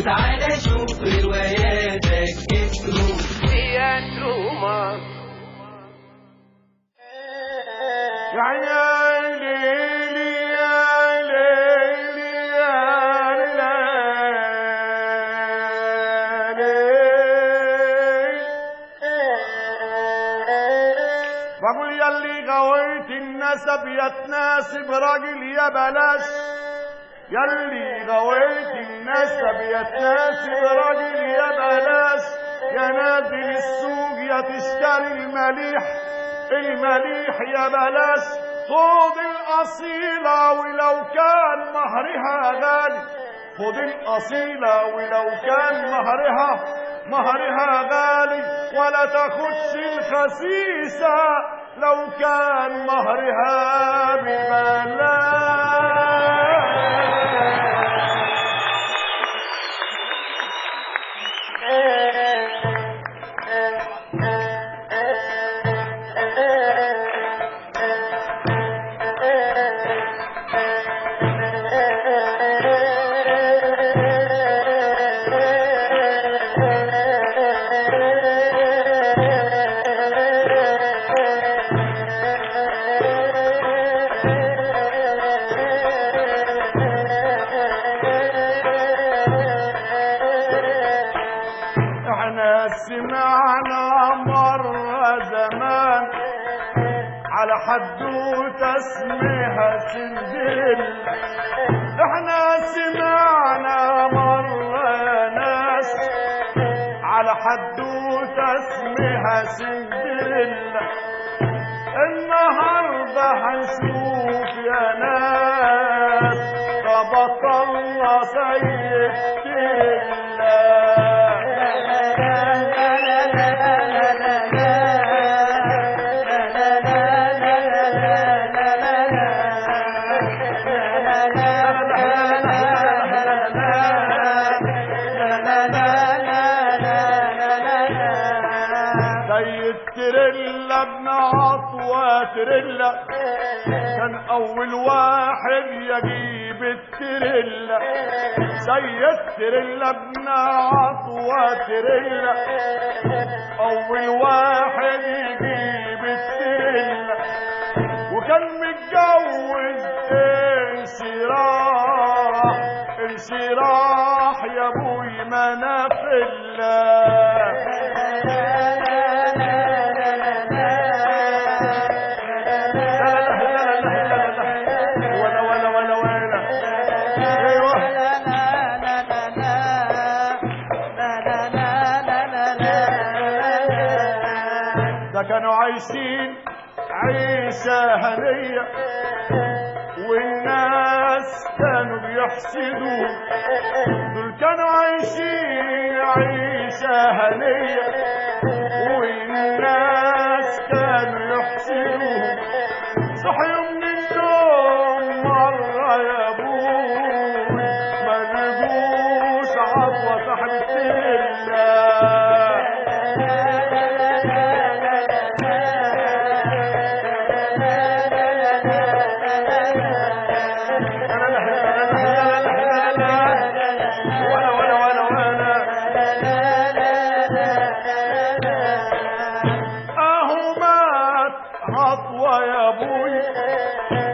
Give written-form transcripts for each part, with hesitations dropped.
وتعالى شوف رواياتك التروما يا تروما يا ليلي يا ليلي يا ليلي بقول ياللي غويت النسب يا تناسب راجل يا بلاش ياللي غويت النسب يا تناسب راجل يا بلاش يا نازل السوق يا تشتري المليح يا بلاش خد الأصيلة ولو كان مهرها غالي خد الأصيلة ولو كان مهرها غالي ولا تاخدش الخسيسة لو كان مهرها ببلاش. سمعنا مرة زمان على حدوتة اسمها سندريلا احنا سمعنا مرة ناس على حدوتة اسمها سندريلا النهاردة هنشوف يا ناس تبطلنا سيدتنا تريلا ابن عطوة تريلا كان أول واحد يجيب التريلا سيد تريلا ابن عطوة تريلا أول واحد يجيب التريلا وكان متجوز انشراح يا ابوي منافلة كانوا عايشين عيشة هنية والناس كانوا بيحسدوا دول كانوا عايشين عيشة هنية والناس كانوا يحسدوا صحيوا من النوم مرة يا ابوي ما لقوش عطوة صاحب التلة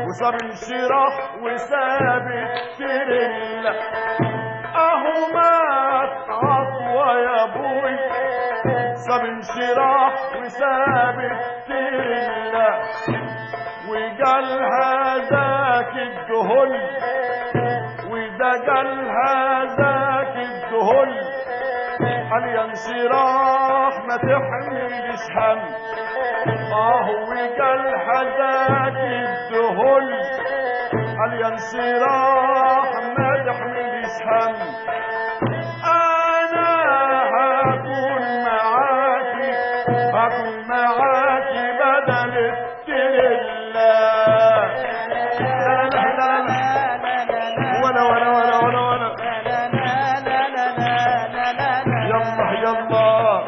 وساب انشراح وساب التريلا اهو مات عطوة يا ابوي ساب انشراح وساب التريلا وقالها ذاك الدهل وده قالها ذاك الدهل قال يا انشراح ما تحملش هم اهو قالها ذاك الدهل قال يا انشراح ما تحملش هم انا هكون معاكي بدل التلة ولا يلا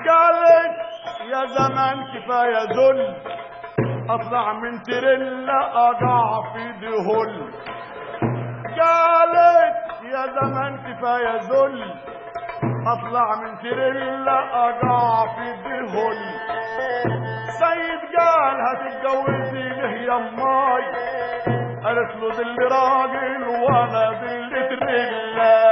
قالت يا زمان كفاية ذل اطلع من تريلا اقع في دهل. قالت يا زمان كفايه ذل، اطلع من تريلا اقع في دهل. سيد قال هتتجوزي ليه يا اماي؟ قالت له ذل راجل وانا ذل تريلا.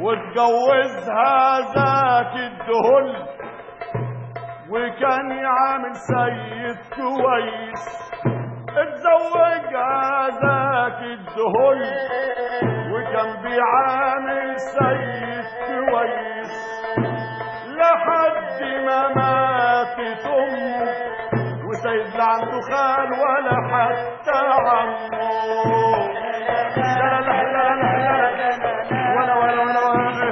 واتجوزها ذاك الدهل وكان يعامل سيد كويس. اتزوجها ذاك الدهل وكان بيعامل سيد كويس لحد ما ماتت امه، وسيد لا عنده خال ولا حتى عمه. لا لا لا لا لا ولا ولا ولا ولا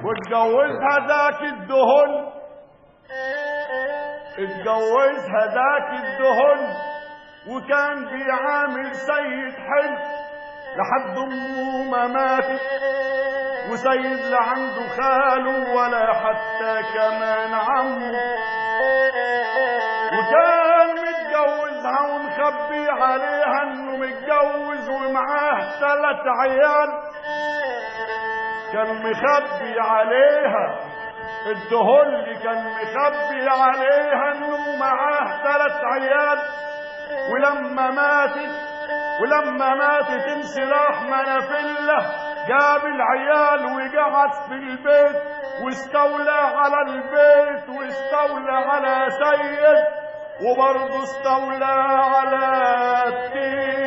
واتجوزها ذاك الدهن، اتجوزها ذاك الدهن وكان بيعامل سيد حلو لحد امه ما ماتت، وسيد لا عنده خاله ولا حتى كمان عمه، وكان متجوزها ومخبي عليها انه متجوز ومعاه 3 عيال. كان مخبي عليها الدهل، كان مخبي عليها انه معاه 3 عيال. ولما ماتت انسراح منافله جاب العيال وقعد في البيت واستولى على البيت واستولى على سيد وبرضه استولى على التيرين.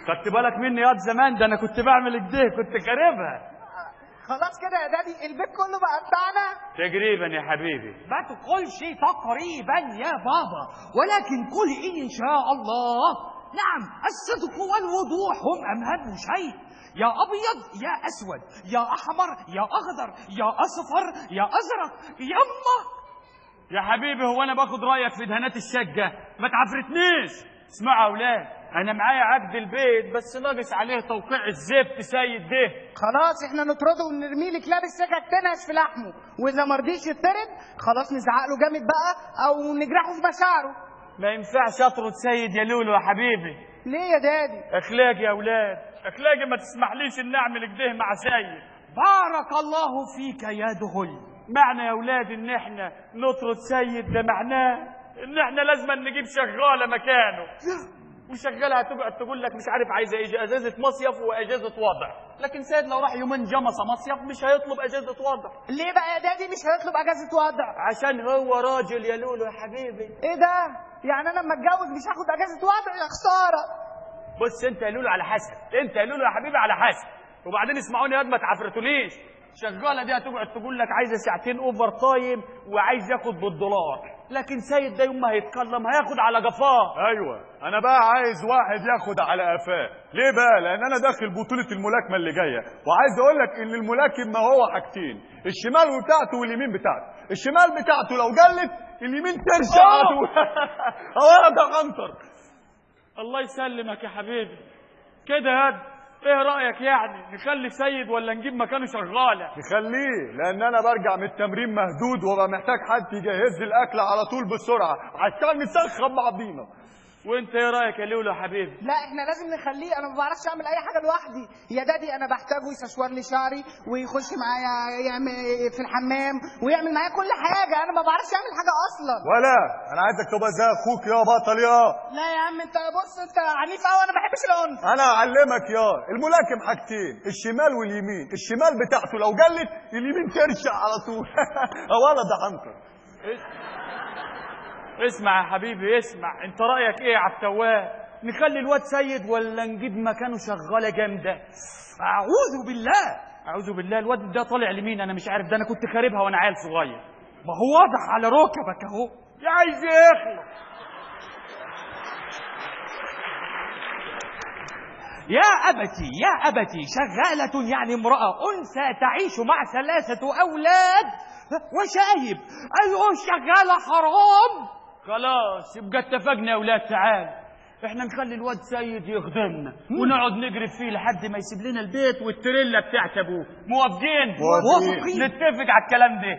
خدت بالك مني يا زمان؟ ده انا كنت بعمل كده، كنت خاربها. خلاص كده يا دادي البيت كله بقى بتاعنا تقريبا يا حبيبي. ما تقولش تقريبا يا بابا، ولكن قل إن شاء الله. نعم، الصدق والوضوح هم أهم شيء. يا أبيض يا أسود، يا أحمر يا أخضر، يا أصفر يا أزرق، يما. يا حبيبي هو أنا باخد رأيك في دهانات الشقة؟ ما تعفرتنيش. اسمعوا يا أولاد، أنا معايا عقد البيت بس ناقص عليه توقيع الزفت سيد ده. خلاص احنا نطرده ونرميه لك لابس سكك تنهش في لحمه، وإذا ما رضيش يطرد خلاص نزعق له جامد بقى أو نجرحه في مشاعره. ما ينفعش أطرد سيد يا لولو يا حبيبي. ليه يا دادي؟ أخلاقي يا أولاد، أخلاقي ما تسمحليش إن أعمل كده مع سيد. بارك الله فيك يا دهل. معنى يا أولاد إن إحنا نطرد سيد ده معناه إن إحنا لازم نجيب شغالة مكانه، وشغالة هتقعد تقول لك مش عارف عايزة إيه، أجازة مصيف وأجازة وضع. لكن سيد لو راح يومين جمصة مصيف مش هيطلب أجازة وضع. ليه بقى يا دادي مش هيطلب أجازة وضع؟ عشان هو راجل يا لولو يا حبيبي. إيه ده؟ يعني أنا لما أتجوز مش هاخد أجازة وضع؟ يا خسارة. بص أنت يا لولو على حسب، أنت يا لولو يا حبيبي على حسب. وبعدين اسمعوني يا ما تعفرتونيش. الشغالة دي هتقعد تقول لك عايزة 2 ساعة أوفر تايم وعايز ياخد بالدولار، لكن سيد ده يوم ما هيتكلم هياخد على قفاه. ايوه انا بقى عايز واحد ياخد على قفاه. ليه بقى؟ لان انا داخل بطوله الملاكمه اللي جايه، وعايز اقول لك ان الملاكم ما هو حاجتين، الشمال بتاعته واليمين بتاعته. الشمال بتاعته لو جلت اليمين ترشع على طول. هو ده عنتر. الله يسلمك يا حبيبي. كده يا ايه رأيك يعني نخلي سيد ولا نجيب مكانه شغالة؟ نخليه، لان انا برجع من التمرين مهدود وبقى محتاج حد يجهز لي الاكل على طول بسرعه عشان نسخن مع بعضينا. وانت ايه رايك يا لولو يا حبيبي؟ لا احنا لازم نخليه، انا ما بعرفش اعمل اي حاجه لوحدي يا دادي. انا بحتاجه يسشور لي شعري ويخش معايا يعمل في الحمام ويعمل معايا كل حاجه، انا ما بعرفش اعمل حاجه اصلا. ولا انا عايزك تبقى زي اخوك يا بطل يا. لا يا عم انت بص انت عنيف قوي، انا ما بحبش العنف. انا اعلمك يا الملاكم حاجتين، الشمال واليمين. الشمال بتاعته لو جلت اليمين ترشع على طول. ولا ده عنتر. اسمع يا حبيبي اسمع، انت رايك ايه يا عبد التواب؟ نخلي الواد سيد ولا نجيب مكانه شغاله جامده؟ اعوذ بالله. اعوذ بالله، الواد ده طالع لمين؟ انا مش عارف، ده انا كنت خاربها وانا عيل صغير. ما هو واضح على ركبك اهو. يا عايز يخلص. يا أبتي شغالة يعني امرأة أنثى تعيش مع 3 أولاد وشايب، أيوه شغالة حرام. خلاص يبقى اتفقنا يا اولاد. تعال احنا نخلي الواد سيد يخدمنا ونقعد نجري فيه لحد ما يسيب لنا البيت والتريلا بتاعت ابوه. موافقين؟ موافقين. نتفق على الكلام ده.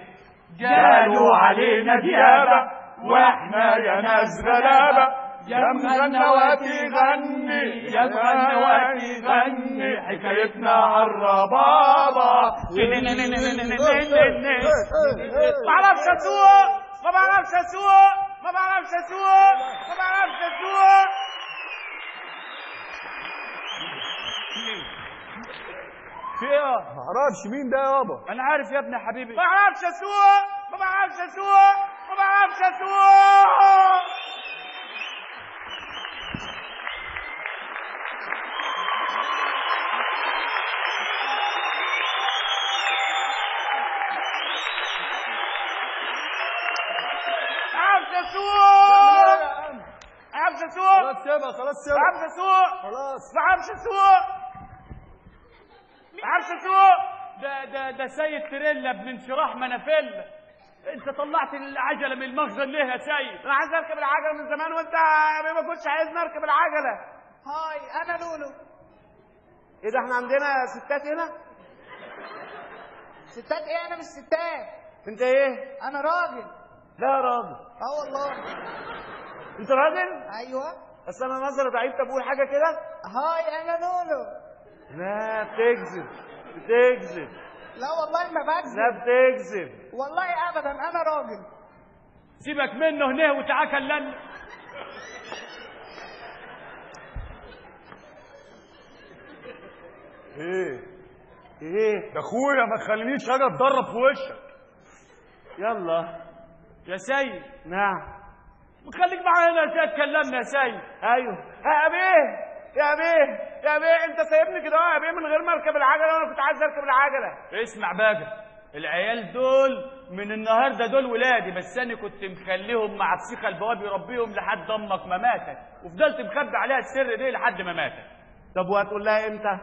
قالوا علينا ديابة واحنا يا ناس غلابة، يا مغنواتي غني يا مغنواتي غني حكايتنا عالربابة. ما بعرفش اسوق، ما بعرفش اسوق، ما بعرفش اسوق، ما بعرفش اسوق. في ايه؟ معرفش مين ده يابا. انا عارف يا ابني حبيبي. ما بعرفش اسوق، ما بعرفش اسوق، ما بعرفش اسوق. بعرفش اسوق. خلاص سيبها خلاص سيبها. بعرفش اسوق. خلاص بعرفش اسوق. بعرفش اسوق. ده سيد تريلا ابن انشراح منافله. انت طلعت العجله من المخزن ليه يا سيد؟ انا عايز اركب العجله من زمان وانت ما كنتش عايزني اركب العجله. هاي انا لولو. ايه ده احنا عندنا ستات هنا؟ ستات ايه؟ انا مش ستات. انت ايه؟ انا راجل. لا يا راجل. والله. انت راجل؟ ايوه. بس انا نظري ضعيف. طب قول حاجه كده. هاي انا لولو. لا بتكذب بتكذب. لا والله ما بكذب. لا بتكذب والله ابدا انا راجل. سيبك منه هنا وتعال كلمني. ايه ده اخويا، ما تخلينيش اجي اتدرب في وشك. يلا يا سيد. نعم. خليك معانا يا سيد، كلمنا يا سيد. ايوه يا بيه يا بيه يا بيه، انت سايبني كده يا بيه من غير ما اركب العجله وانا كنت عايز اركب العجله. اسمع بقى، العيال دول من النهارده دول ولادي، بس انا كنت مخليهم مع السيخه البواب يربيهم لحد امك ما ماتت، وفضلت مخبي عليها السر ده لحد ما ماتت. طب وهتقول لها امتى؟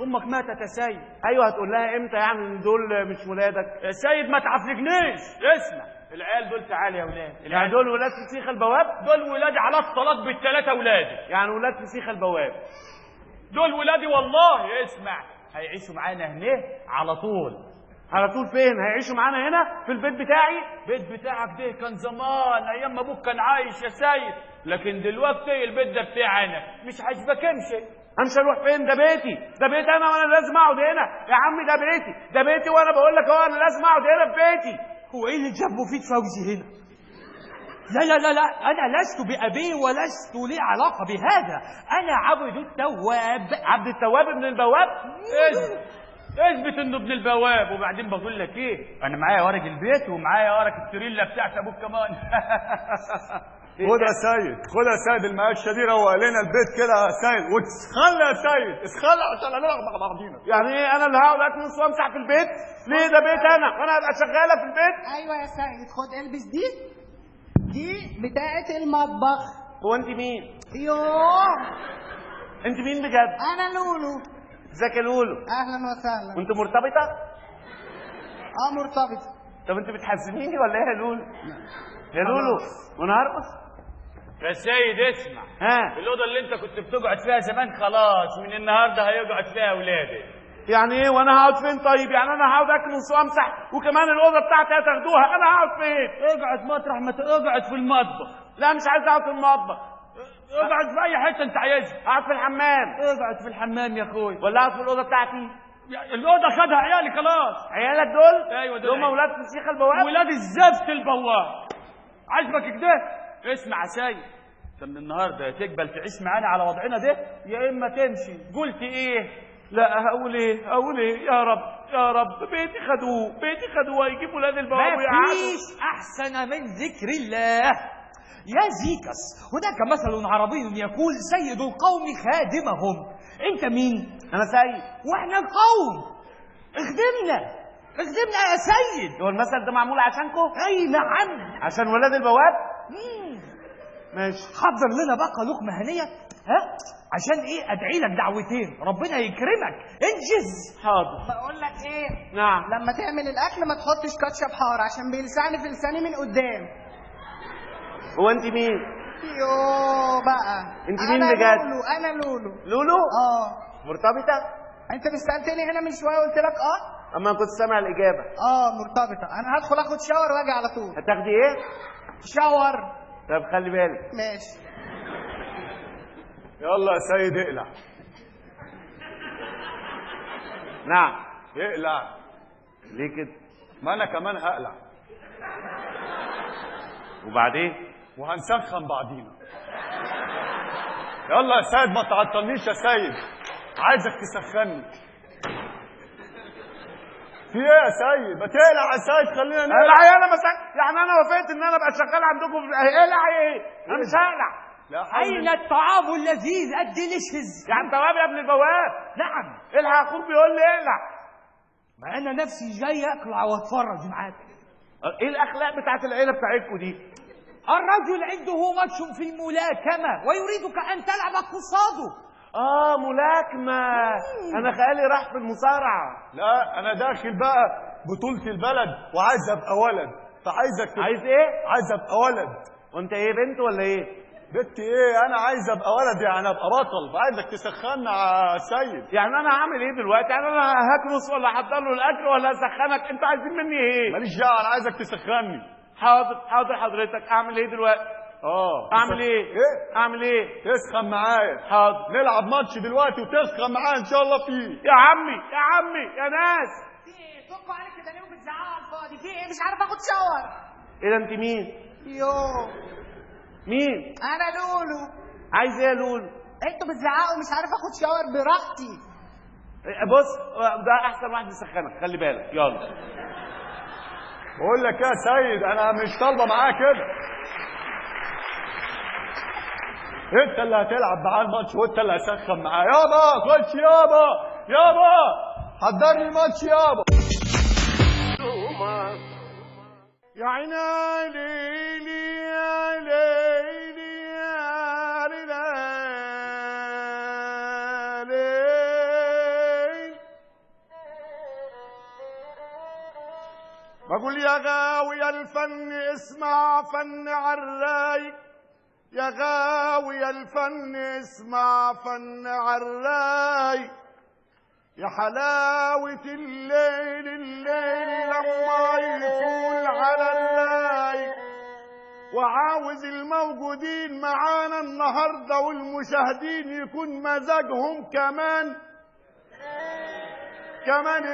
امك ماتت يا سيد. ايوه هتقول لها امتى يعني ان دول مش ولادك؟ يا سيد ما تعفرجنيش. اسمع العيال دول، تعال يا ولاد. يعني دول ولاد فسيخ البواب؟ دول ولادي على الطلاق بالثلاثه ولادي. يعني ولاد فسيخ البواب دول ولادي والله. اسمع، هيعيشوا معانا هنا على طول. على طول فين؟ هيعيشوا معانا هنا في البيت بتاعي؟ البيت بتاعك ده كان زمان ايام ما ابوك كان عايش يا سيد، لكن دلوقتي البيت ده بتاعنا. مش عاجبك امشي. امشي اروح فين؟ ده بيتي، ده بيت انا وانا لازم اقعد هنا يا عمي. ده بيتي، ده بيتي وانا بقول لك اهو انا لازم اقعد هنا في بيتي. هو ايه اللي جاب مفيد فوزي هنا؟ لا انا لست بأبي ولست لي علاقة بهذا. انا عبد التواب. عبد التواب ابن البواب؟ اثبت انه ابن البواب. وبعدين بقول لك ايه، انا معايا ورق البيت ومعايا ورق التريلا بتاعت ابوك كمان. خد يا سيد، خد يا سيد المقشه دي، روق لنا البيت كده يا سيد، وتسخلى يا سيد، اسخلى عشان هنلعب مع بعضينا. يعني ايه انا اللي هقعد اكنس وامسح في البيت؟ ليه؟ ده بيت انا وانا هبقى شغاله في البيت؟ ايوه يا سيد، خد البس دي بتاعت المطبخ. هو انت مين؟ يوه انت مين بجد؟ انا لولو. ازيك يا لولو؟ اهلا وسهلا. وانت مرتبطه؟ مرتبطه. طب انت بتحزنيني ولا ايه يا لولو؟ يا لولو وانا هرقص؟ يا سيد اسمع، ها، الاوضه اللي انت كنت بتقعد فيها زمان خلاص من النهارده هيقعد فيها اولادي. يعني ايه وانا هقعد فين طيب؟ يعني انا هقعد اكنس وامسح وكمان الاوضه بتاعتي هتاخدوها، انا هقعد فين؟ اقعد مطرح ما اقعد في المطبخ. لا مش عايز اقعد في المطبخ. اقعد في اي حته انت عايزها. اقعد في الحمام. اقعد في الحمام يا اخوي. ولا اقعد في الاوضه بتاعتي؟ الاوضه خدها عيالي خلاص. عيالك دول؟ ايوه دول هم اولاد فسيخ البواب؟ ولاد الزفت البواب. عاجبك كده؟ اسمع يا سيد، انت من النهارده يا تقبل تعيش معانا على وضعنا ده يا اما تمشي. قلت ايه؟ لا هقول ايه؟ اقول ايه؟ يا رب يا رب، بيتي خدوه، بيتي خدوه، هيجيبوا ولاد البواب ما فيش احسن من ذكر الله. يا زيكس، هناك مثل عربي يقول سيد القوم خادمهم. انت مين؟ انا سيد. واحنا القوم. اخدمنا يا سيد. هو المثل ده معمول عشانكم؟ اي نعم. عشان ولاد البواب؟ ماشي. حضر لنا بقى لقمه هنيه، ها؟ عشان ايه؟ ادعي لك دعوتين، ربنا يكرمك، انجز. حاضر. بقول لك ايه؟ نعم. لما تعمل الاكل ما تحطش كاتشب حار عشان بيلسعني في لساني من قدام. هو انت مين؟ يوه بقى. انت مين بجد؟ انا لولو. لولو؟ مرتبطة؟ انت مش سالتني هنا من شويه قلت لك اما كنت سامع الاجابه. مرتبطه. انا هدخل اخد شاور واجي على طول. هتاخدي ايه؟ شاور. طب خلي بالك. ماشي. يلا يا سيد اقلع. نعم. اقلع. ليه كده؟ ما انا كمان هقلع. وبعدين؟ وهنسخن بعضينا. يلا يا سيد ما تعطلنيش يا سيد، عايزك تسخني. في ايه يا سيد؟ ما تقلع يا سيد، خلينا نقلع. اقلع ايه؟ انا يعني انا وافقت ان انا ابقى شغال عندكم. اقلع ايه؟ انا مش هقلع. لا حول. اين الطعام اللذيذ الديليشيز؟ يعني بواب يا ابن البواب. نعم. الحق اخوك بيقول لي اقلع. ما انا نفسي جاي اقلع واتفرج معاك. ايه الاخلاق بتاعت العيله بتاعتكم دي؟ الرجل عنده ماتش في الملاكمه ويريدك ان تلعب قصاده. ملاكمه. انا خيالي راح في المصارعه. لا انا داخل بقى بطولة البلد وعايز ابقى ولد، فعايزك عايز ايه؟ عايز ابقى ولد. وانت ايه، بنت ولا ايه؟ بنت ايه؟ انا عايز ابقى ولد، يعني ابقى بطل، فعايزك تسخننا يا سيد. يعني انا هعمل ايه دلوقتي؟ يعني انا هكنس ولا احضر له الاكل ولا اسخنك؟ انتوا عايزين مني ايه؟ ماليش دعوه، انا عايزك تسخني. حاضر حضرتك. اعمل ايه دلوقتي؟ اعمل ايه؟ اعمل ايه؟ تسخن معايا. حاضر. نلعب ماتش دلوقتي وتسخن معايا ان شاء الله فيه. يا عمي يا ناس. في ايه؟ فكوا عليك كده ليه وبتزعقوا على الفاضي؟ في ايه؟ مش عارف اخد شاور. ايه ده؟ انت مين؟ مين؟ انا لولو. عايز ايه يا لولو؟ انتوا بتزعقوا مش عارف اخد شاور براحتي. بص، ده احسن واحد يسخنك، خلي بالك. يلا. بقول لك يا سيد انا مش طالبه معاك كده. انت اللي هتلعب معاه الماتش وانت اللي هتسخن معاه. يابا خش يابا حضر لي الماتش يابا. يا عيني ليلي يا ليلي يا ليل. بقول يا غاوي الفن اسمع فن عالرايق، يا غاوي الفن اسمع فن عالرايق. يا حلاوة الليل لما يطول على الرايق. وعاوز الموجودين معانا النهارده والمشاهدين يكون مزاجهم كمان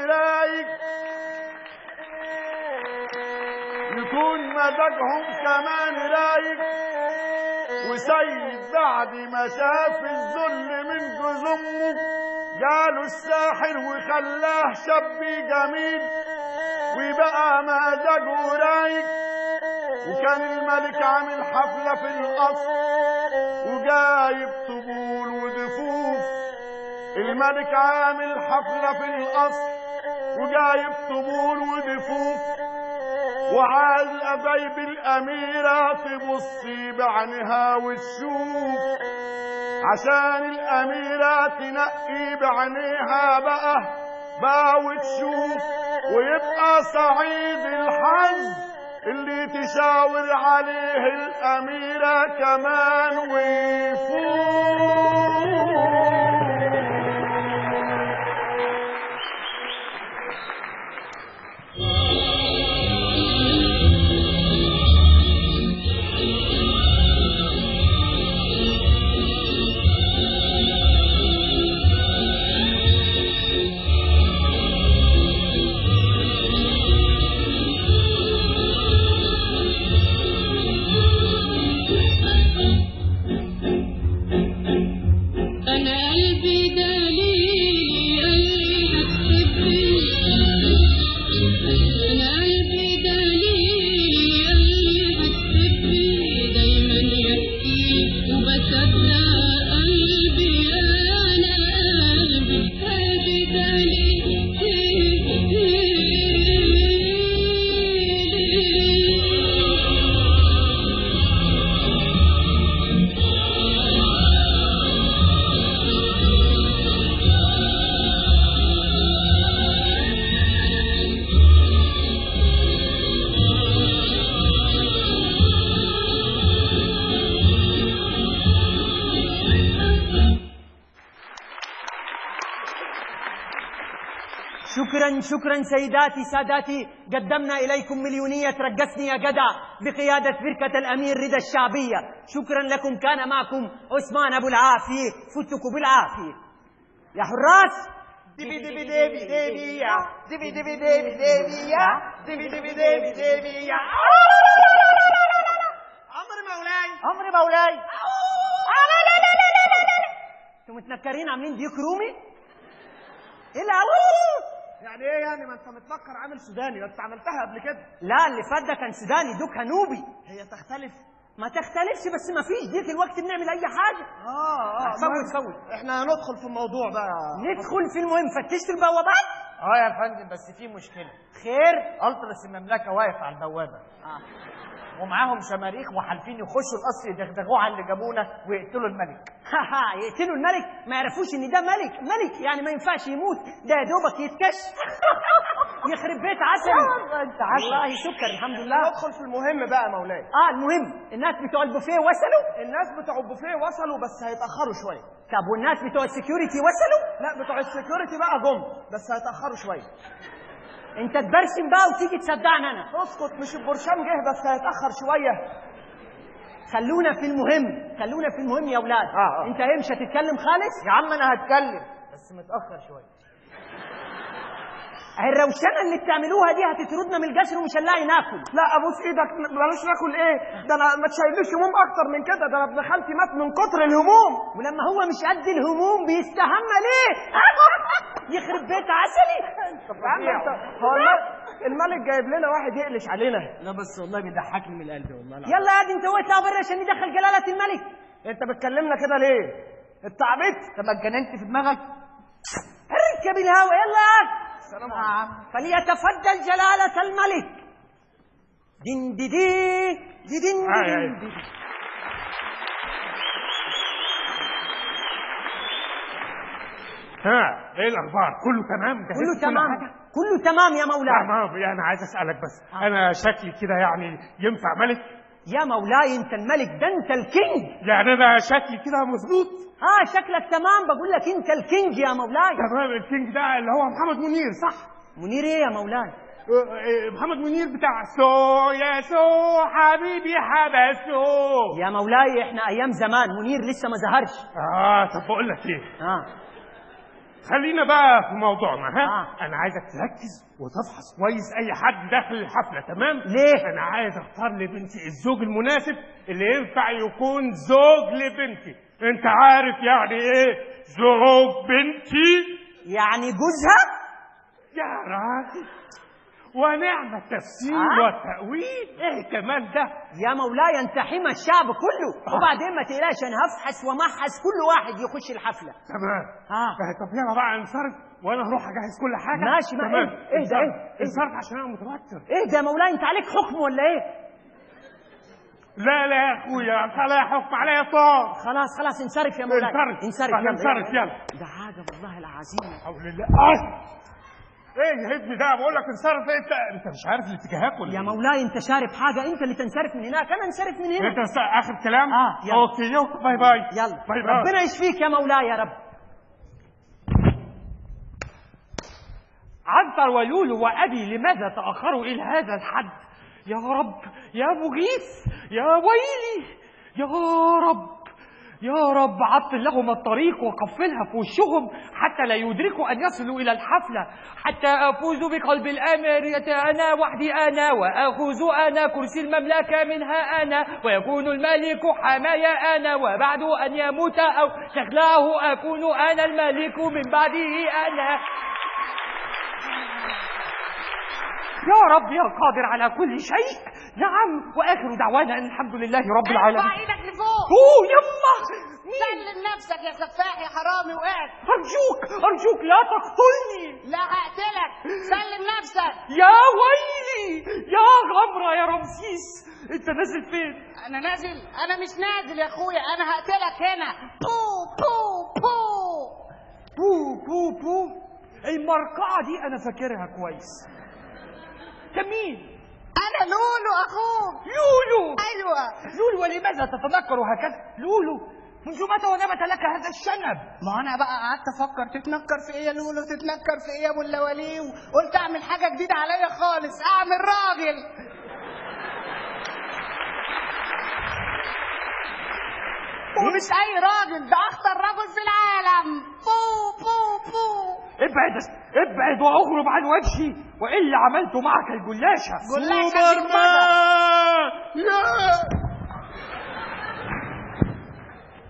رايق، يكون مزاجهم كمان رايق. وسيد بعد ما شاف الذل من جوز امه جاله الساحر وخلاه شاب جميل وبقى مزاجه رايق. وكان الملك عامل حفله في القصر وجايب طبول وضفوف. الملك عامل حفله في القصر وجايب طبول وضفوف، وعايز قبايب الأميرة تبصي بعينها وتشوف، عشان الأميرة تنقي بعينيها بقى وتشوف، ويبقى سعيد الحظ اللي تشاور عليه الأميرة كمان ويفوز. دليلي اللي هتحبني شكرا سيداتي ساداتي، قدمنا إليكم مليونية رقصني يا جدع بقيادة فرقة الأمير رضا الشعبية. شكرا لكم، كان معكم عثمان أبو العافية، فتكوا بالعافية يا حراس. دبي دبي دبي دبي يا دبي دبي دبي دبي يا دبي دبي دبي دبي يا أمر مولاي. انتوا متنكرين عاملين ديك رومي؟ ايه يعني ايه يعني؟ ما انت متنكر عامل سوداني، انت عملتها قبل كده. لا اللي فات ده كان سوداني، دوك هنوبي. هي تختلف؟ ما تختلفش، بس ما فيش ديك الوقت بنعمل اي حاجه. فوت احنا هندخل في الموضوع بقى. ندخل في المهم. فتشت البوابات؟ يا فندم، بس في مشكله. خير؟ ألتراس المملكه واقف على البوابه ومعاهم شماريخ وحالفين يخشوا القصر يدغدغوه على اللي جابونا ويقتلوا الملك. يقتلوا الملك؟ ما يعرفوش ان ده ملك يعني ما ينفعش يموت، ده يا دوبك يتكش. يخرب بيت عسل. انت عسل والله. شكرا الحمد لله. ندخل في المهم بقى يا مولاي. المهم الناس بتوع البوفيه وصلوا؟ الناس بتوع البوفيه وصلوا بس هيتاخروا شويه. طب والناس بتوع السكيورتي وصلوا؟ لا بتوع السكيورتي بقى جم بس هيتاخروا شويه. انت تبرشم بقى وتيجي تصدعني انا. اسكت، مش البرشام جه بس هيتاخر شويه. خلونا في المهم يا اولاد. انت ايه مش هتتكلم خالص؟ يا عم انا هتكلم بس متاخر شويه. الروشنه اللي بتعملوها دي هتطردنا من الجسر ومش هنلاقي ناكل. لا ابوس ايدك، بلاش ناكل. ايه ده؟ انا ما تشيلنيش هموم اكتر من كده، ده انا ابن خالتي مات من كتر الهموم. ولما هو مش قد الهموم بيستهمى ليه؟ يخرب بيت عسلي. يا عم انت هو الملك جايب لنا واحد يقلش علينا. لا بس والله بيضحكني من القلب والله. يلا يا دي انت واطلع بره عشان ندخل جلاله الملك. انت بتكلمنا كده ليه؟ انت عبيط؟ طب اتجننت في دماغك؟ اركب الهوا يلا يا السلام عليكم. فليتفضل جلالة الملك. دين دي دي دي دين دي دي. ايه الاخبار؟ كله تمام؟ كله تمام يا مولاي. تمام. انا عايز اسالك بس، انا شكلي كده يعني ينفع ملك؟ يا مولاي انت الملك، ده انت الكينج. يعني انا شكلي كده مظبوط؟ شكلك تمام. بقول لك انت الكينج يا مولاي. تمام. الكينج ده اللي هو محمد منير صح؟ منير ايه يا مولاي؟ محمد منير بتاع يا حبيبي حبسو. يا مولاي احنا ايام زمان، منير لسه ما ظهرش. طب بقول لك ايه، خلينا بقى في موضوعنا. انا عايزك تركز وتفحص كويس اي حد داخل الحفله. تمام؟ ليه؟ انا عايز اختار لبنتي الزوج المناسب اللي ينفع يكون زوج لبنتي. انت عارف يعني ايه زوج بنتي؟ يعني جوزها يا راجل، ونعم التفسير والتأويل. ايه كمان ده يا مولاي؟ انت حمى الشعب كله. وبعدين ما تقلقش، انا هفحص ومحس كل واحد يخش الحفله. تمام. طب يلا بقى انصرف وانا هروح اجهز كل حاجه. ماشي. تمام. ايه ده؟ انصرف عشان انا متوتر. ايه ده يا مولاي؟ انت عليك حكم ولا ايه؟ لا يا اخويا، لا حكم عليا طار. خلاص انصرف يا مولاي. انصرف يلا. ده حاجه والله العظيم. حول الله. ايه يا ابني ده؟ بقول لك انصرف. انت مش عارف الاتجاهات ولا يا مولاي؟ انت شارف حاجه؟ انت اللي تنصرف من هناك، انا انصرف من هنا. انت اخر كلام. يلا. اوكي باي باي. يلا باي باي. ربنا يشفيك يا مولاي يا رب. عنتر ولولو وأبي لماذا تأخروا إلى هذا الحد؟ يا رب يا مغيث يا ويلي يا رب يا رب، عطل لهم الطريق وقفلها في وشهم حتى لا يدركوا أن يصلوا إلى الحفلة، حتى أفوز بقلب الأميرة أنا وحدي أنا، وأخذ أنا كرسي المملكة منها أنا، ويكون الملك حمايا أنا، وبعد أن يموت أو تخلعه أكون أنا الملك من بعده أنا. يا رب يا قادر على كل شيء. نعم، وآخر دعوانا أن الحمد لله رب العالمين. ارفع ايدك لفوق. يما سلم نفسك يا سفاح يا حرامي، وقعت. أرجوك لا تقتلني. لا هقتلك، سلم نفسك. يا ويلي يا غمرة يا رمسيس، أنت نازل فين؟ أنا نازل؟ أنا مش نازل يا أخويا، أنا هقتلك هنا. بو بو بو بو بو بو. المرقعة دي أنا فاكرها كويس. مين؟ أنا لولو أخوك. لولو؟ أيوة لولو، ولماذا تتنكر هكذا؟ لولو منذ متى ونبت لك هذا الشنب؟ ما انا بقى قعدت افكر تتنكر في ايه يا لولو، تتنكر في ايه يا ابو اللواليه، قلت اعمل حاجه جديده عليا خالص، اعمل راجل. ومش اي راجل، ده اخطر رجل في العالم. بو بو بو. ابعد واغرب عن وجهي والا عملت معك الجلاشه. سوبرمان.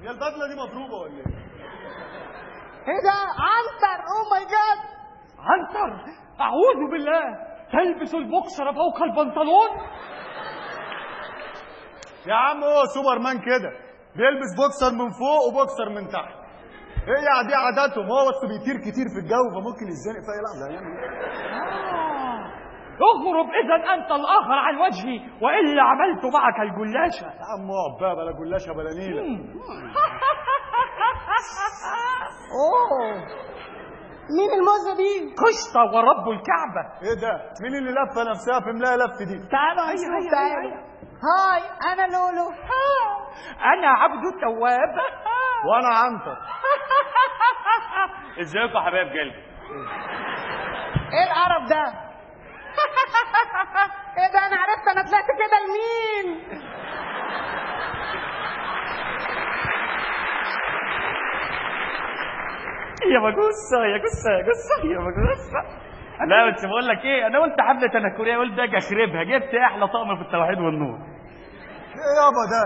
يا البدله دي مضروبه ولا ايه؟ ايه ده؟ عنتر. او ماي جاد. عنتر؟ اعوذ بالله، تلبس البوكسر فوق البنطلون؟ يا عم هو سوبرمان كده بيلبس بوكسر من فوق وبوكسر من تحت. هي دي عاداتهم، هو بس بيطير كتير في الجو فممكن يتزنق في اي لحظه يعني. اغرب اذا انت الاخر عن وجهي والا عملت معك الجلاشه. يا عم اقعد بقى، بلا جلاشه بلا نيله. اوه، مين الموزه دي؟ قشطه ورب الكعبه. ايه ده؟ مين اللي لفه نفسها في ملاها لف دي؟ تعالوا نشوف. تعالوا. هاي انا لولو. انا عبد التواب. وانا عنتر. ازيكم يا حبايب قلبي؟ ايه القرف ده؟ ايه ده؟ انا عرفت انا طلعت كده لمين. يا مجوسة يا جثة يا جثة يا مجوسة. لا بس بقول لك ايه، انا قلت حفله تنكريه، قلت اجي اخربها، جبت احلى طقم في التوحيد والنور. ايه يابا ده؟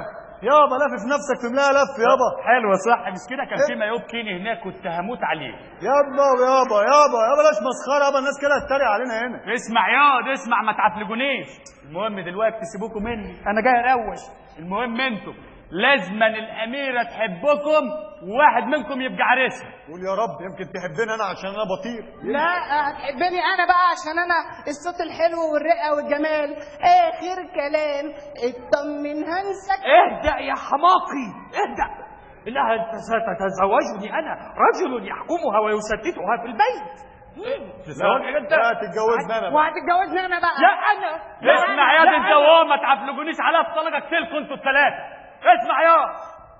يابا لافف نفسك في ملاها لف يابا. حلوه صح، مش كده كان في مايوب كيني هناك كنت هموت عليه. يابا بلاش مسخره يابا، الناس كده هتتريق علينا هنا. اسمع ياض اسمع، ما تعفلجونيش. المهم دلوقتي سيبوكم مني، انا جاي اروش. المهم انتوا لازما الاميره تحبكم وواحد منكم يبقى عريسها. قول يا رب، يمكن تحبني انا عشان انا بطير. لا، هتحبني انا بقى عشان انا الصوت الحلو والرقه والجمال. اخر كلام، اطمن هنسك. اهدأ يا حماقي اهدأ. انها ستتزوجني انا، رجل يحكمها ويستتها في البيت. لا تتجوزني انا. وهتتجوزني انا بقى. لا انا. اسمع يا دي انت ما تعفلجونيش عليها الطلقه، اقتلكم انتوا الثلاثه. اسمع يا،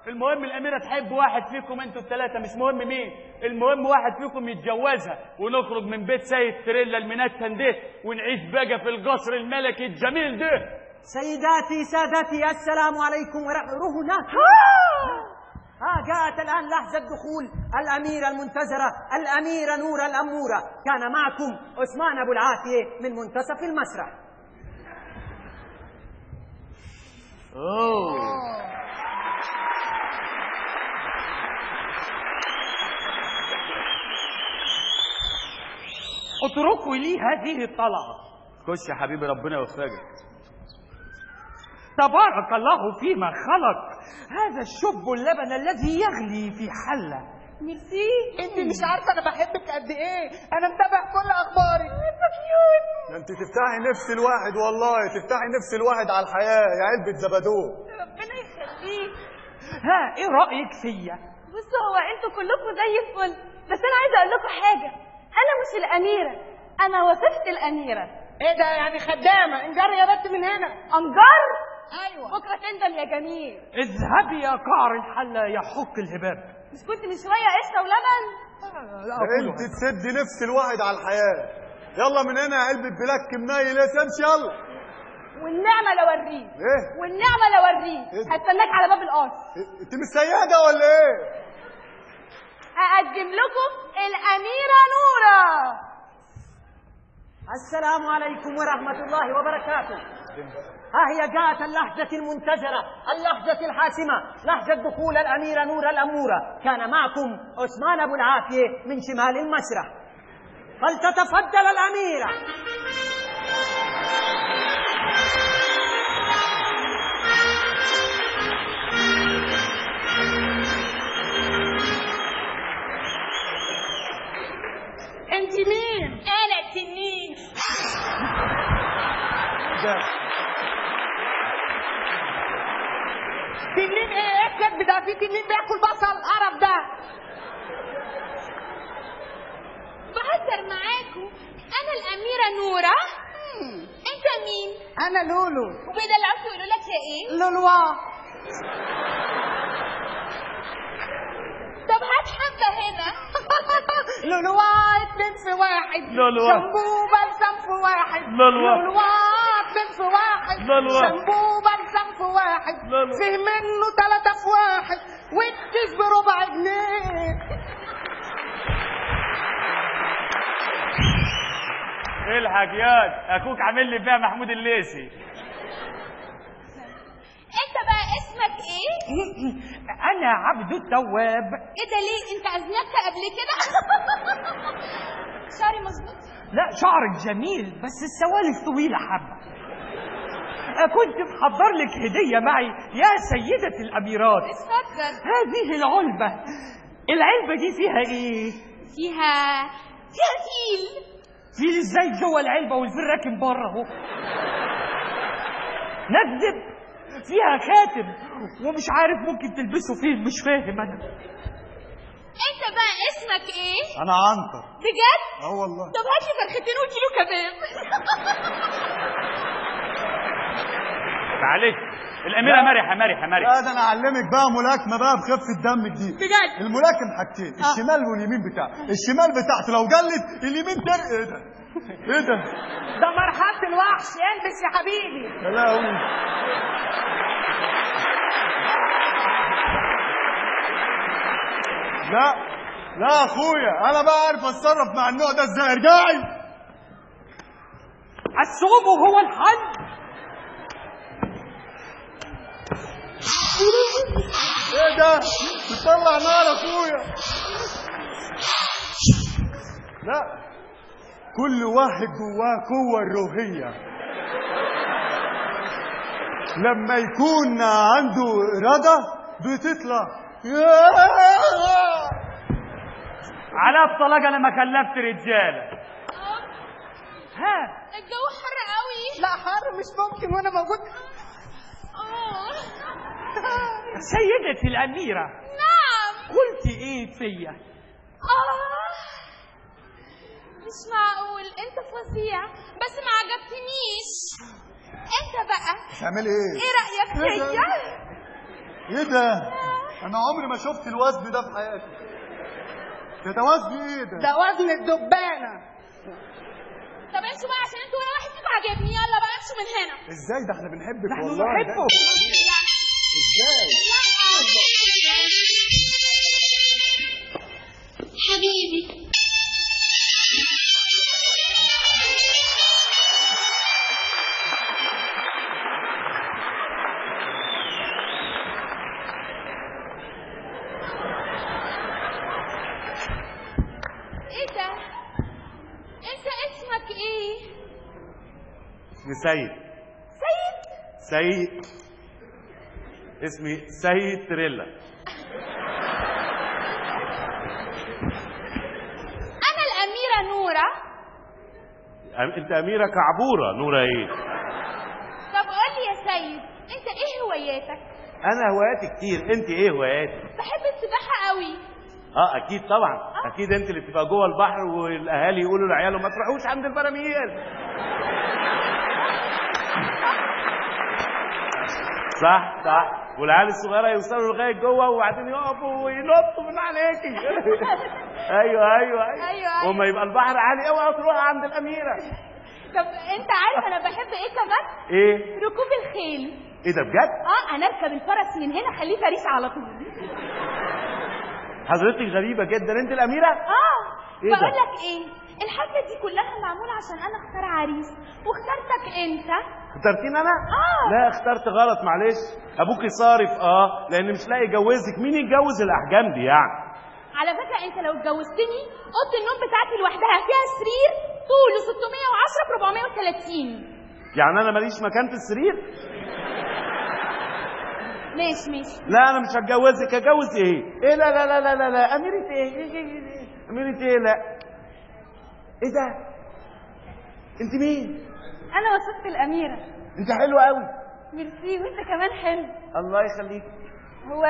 المهم الاميره تحب واحد فيكم انتوا الثلاثه، مش مهم مين، المهم واحد فيكم يتجوزها ونخرج من بيت سيد تريلا المنتن ده ونعيش بقى في القصر الملكي الجميل ده. سيداتي سادتي السلام عليكم ورحمة هناك. جاءت الآن لحظة دخول الأميرة المنتظرة الأميرة نور الأمورة. كان معكم عثمان أبو العافية من منتصف المسرح. اتركوا لي هذه الطلعة. خش يا حبيبي ربنا يوفقك. تبارك الله فيما خلق، هذا الشب اللبن الذي يغلي في حلة. ميرسي. انت مش عارفه انا بحبك قد ايه، انا متابع كل اخبارك. انت تفتحي نفس الواحد، والله تفتحي نفس الواحد على الحياه يا علبه زبادو. ربنا يخليك. ايه رأيك فيا؟ بصوا هو انتوا كلكم زي الفل، بس انا عايزه اقول لكم حاجه، انا مش الاميره، انا وصفت الاميره. ايه ده؟ يعني خدامه؟ انجر يا بنت من هنا. انجر؟ ايوه. بكره تندم يا جميل. اذهبي يا قعر الحلة يحك الهباب. مش كنت من شويه قشطه ولبن؟ انت تسدي نفس الواحد على الحياه. يلا من هنا يا علبه بلاك منيل، امشي يلا. والنعمه لو اوريك. ايه؟ والنعمه لو اوريك. هستناك على باب القصر. انت مش سياده ولا ايه؟ هقدم لكم الاميره نوره. السلام عليكم ورحمة الله وبركاته. هي جاءت اللحظة المنتظرة، اللحظة الحاسمة، لحظة دخول الأميرة نور الأمورة. كان معكم عثمان أبو العافية من شمال المسرح. فلتتفضل الأميرة. انت مين؟ انا التنين. تنين ايه الكذب ده؟ في تنين بياكل بصل؟ القرف ده. بهزر معاكم، انا الاميره نوره. انت مين؟ انا لولو. وبيدلعوك يقولوا لك يا ايه؟ لولوا. لولوا 2 في 1. لولوا. شامبو بلسم في 1. لولوا. 2 في 1. لولوا. شامبو بلسم في 1. لولوا. فيه منه 3 في 1 والكيس بربع جنيه. الحق ياض اخوك عامل لي فيها محمود الليثي. انت بقى اسمك ايه؟ انا عبد التواب. ايه ده ليه؟ انت اذنبت قبل كده؟ شعري مظبوط؟ لا شعرك جميل بس السوالف طويلة حبة. كنت محضر لك هدية معي يا سيدة الأميرات. اتفضل. هذه العلبة. العلبة دي فيها ايه؟ فيها فيل. فيل ازاي جوه العلبة والفيل راكن بره اهو؟ نكذب. فيها خاتم ومش عارف ممكن تلبسه فين، مش فاهم انا. انت بقى اسمك ايه؟ انا عنتر. بجد؟ والله. طب هات لي فرختين وكيلو كباب. معلش الاميره مرحه. لا ده انا اعلمك بقى ملاكمه بقى بخفه دم جديد. بجد؟ الملاكم حاجتين، الشمال واليمين بتاعه. الشمال بتاعته لو جلد اليمين ايه ده؟ ايه ده؟ ده مرحلة الوحش. البس يا حبيبي. يا لهوي. لا يا اخويا انا بقى عارف اتصرف مع النوع ده ازاي. ارجعي. الصوم هو الحل. ايه ده؟ بتطلع نار يا اخويا. لا كل واحد جواه قوة الروحية. لما يكون عنده إرادة بتطلع. على الطلاق انا ما خلفت رجاله. ها الجو حر قوي. لا حر مش ممكن وانا موجود. سيدتي الأميرة. نعم. قلت ايه فيا؟ مش معقول انت فظيع بس ما عجبتنيش. انت بقى تعملي ايه؟ ايه رأيك فيا؟ ايه ده؟ انا عمري ما شفت الوزن ده في حياتي. ده وزن ايه ده؟ ده وزن الدبانة. طب امشوا بقى عشان انتوا ولا واحد فيكم عاجبني. يلا بقى امشوا من هنا. ازاي ده احنا بنحبك نحن والله. نحبه. ازاي؟ حبيبي ايه ده؟ انت اسمك ايه؟ اسمي سيد. سيد؟ اسمي سيد تريلا. انا الاميرة نورة. انت اميرة كعبورة. نورة ايه؟ طب قول لي يا سيد انت ايه هواياتك؟ انا هواياتي كتير. انت ايه هواياتك؟ بحب السباحة قوي. اكيد طبعا. اكيد انت اللي بتبقى جوه البحر والاهالي يقولوا لعيالهم ما تروحوش عند البراميل. صح. والعيال الصغيره يوصلوا لغايه جوه وبعدين يقفوا وينطوا من عليكي. ايوه. وما يبقى البحر عالي اوعى تروح عند الاميره. طب انت عارف انا بحب ايه كمان؟ ايه؟ ركوب الخيل. ايه ده بجد؟ انا اركب الفرس من هنا اخليه فريس على طول. حضرتك غريبه جدا. انت الاميره؟ إيه بقول ده؟ لك ايه، الحفله دي كلها معموله عشان انا اختار عريس واخترتك انت. اخترتيني انا؟ لا اخترت غلط معلش. ابوكي صارف لان مش لاقي يجوزك. مين يتجوز الاحجام دي يعني؟ على فكره انت لو اتجوزتني اوضه النوم بتاعتي لوحدها فيها سرير طوله 610 في 430. يعني انا ماليش مكان في السرير؟ ماشي. لا انا مش هتجوزك. هتجوز ايه؟ ايه لا اميرة ايه؟ اميرة ايه؟ لا ايه ده؟ انت مين؟ انا وصفت الاميره. انت حلوه قوي. ميرسي وانت كمان حلو. الله يخليك. هو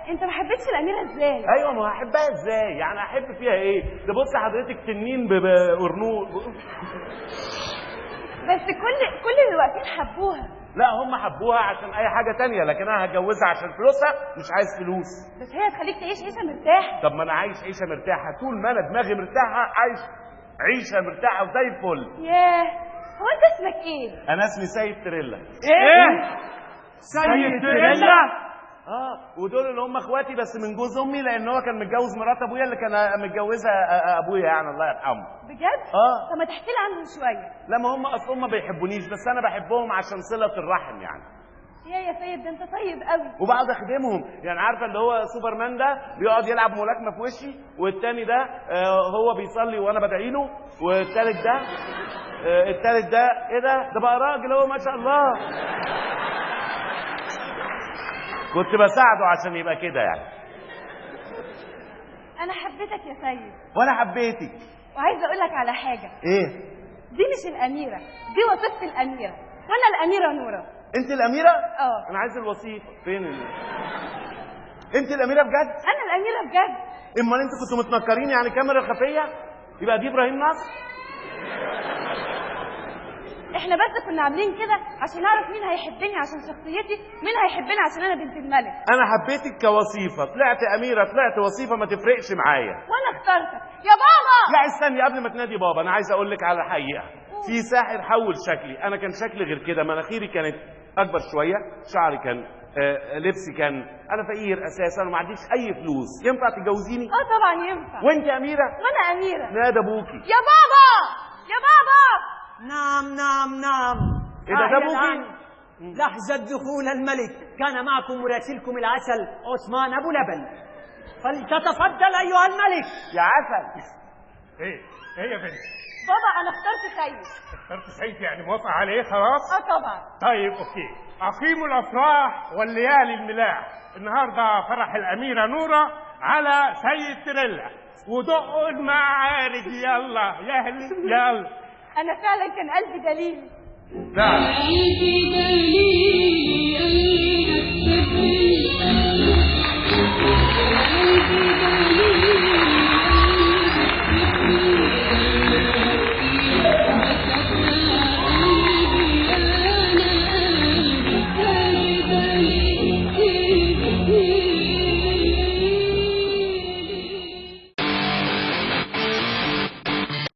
انت ما حبيتش الاميره ازاي؟ ايوه ما هحبها ازاي؟ يعني احب فيها ايه؟ ده بص حضرتك تنين بقرنوط. بس كل اللي واقفين حبوها. لا هم حبوها عشان اي حاجه تانية، لكن انا هتجوزها عشان فلوسها، مش عايز فلوس. بس هي تخليك تعيش عيشه مرتاحه. طب ما انا عايش عيشه مرتاحه، طول ما انا دماغي مرتاحه عايش عيشه مرتاحه وزي الفل. ياه، هو انت اسمك ايه؟ انا اسمي سيد تريلا. ايه؟ سيد تريلا؟ ودول اللي هم اخواتي بس من جوز امي، لان هو كان متجوز مرات ابويا اللي كان متجوزها ابويا يعني الله يرحمه. بجد؟ طب ما تحكي لي عنهم شويه. لا ما هم اصلا ما بيحبونيش، بس انا بحبهم عشان صله الرحم يعني. يا سيد ده انت طيب قوي. وبقعد اخدمهم، يعني عارفه اللي هو سوبرمان ده بيقعد يلعب ملاكمه في وشي، والتاني ده هو بيصلي وانا بدعي له، والتالت ده ايه ده بقى راجل هو ما شاء الله. كنت بساعده عشان يبقى كده يعني. انا حبيتك يا سيد. وانا حبيتك. وعايزه اقول لك على حاجه. ايه؟ دي مش الاميره، دي وظيفه الاميره، وانا الاميره نوره. انت الاميره؟ اه. انا عايز الوظيفه. فين انت الاميره بجد؟ انا الاميره بجد. امال انت كنتوا متنكرين يعني كاميرا خفيه؟ يبقى دي ابراهيم نصر؟ احنا بس كنا عاملين كده عشان نعرف مين هيحبني عشان شخصيتي، مين هيحبني عشان انا بنت الملك. انا حبيتك كوظيفه، طلعت اميره طلعت وظيفه ما تفرقش معايا. وانا اخترتك يا بابا. لا استني قبل ما تنادي بابا، انا عايز اقول لك على حقيقه. في ساحر حول شكلي، انا كان شكلي غير كده، مناخيري كانت اكبر شويه، شعري كان لبسي كان، انا فقير اساسا وما عنديش اي فلوس. ينفع تتجوزيني؟ طبعا ينفع. وانت اميره؟ وانا اميره. نادى ابوكي. يا بابا يا بابا. نعم. ايه ده ابوكي؟ لحظة دخول الملك كان معكم مراسلكم العسل عثمان ابو لبن، فلتتفضل ايها الملك. يا عسل. ايه يا بنت؟ بابا انا اخترت سيد. اخترت سيد يعني موافق عليه خلاص؟ طبعا. طيب اوكي، اقيموا الافراح والليالي الملاح. النهارده فرح الاميره نوره على سيد تريلا، ودقوا المعارك يلا يا اهلي يلا. انا فعلا كان قلبي دليل. فعلا. قلبي دليل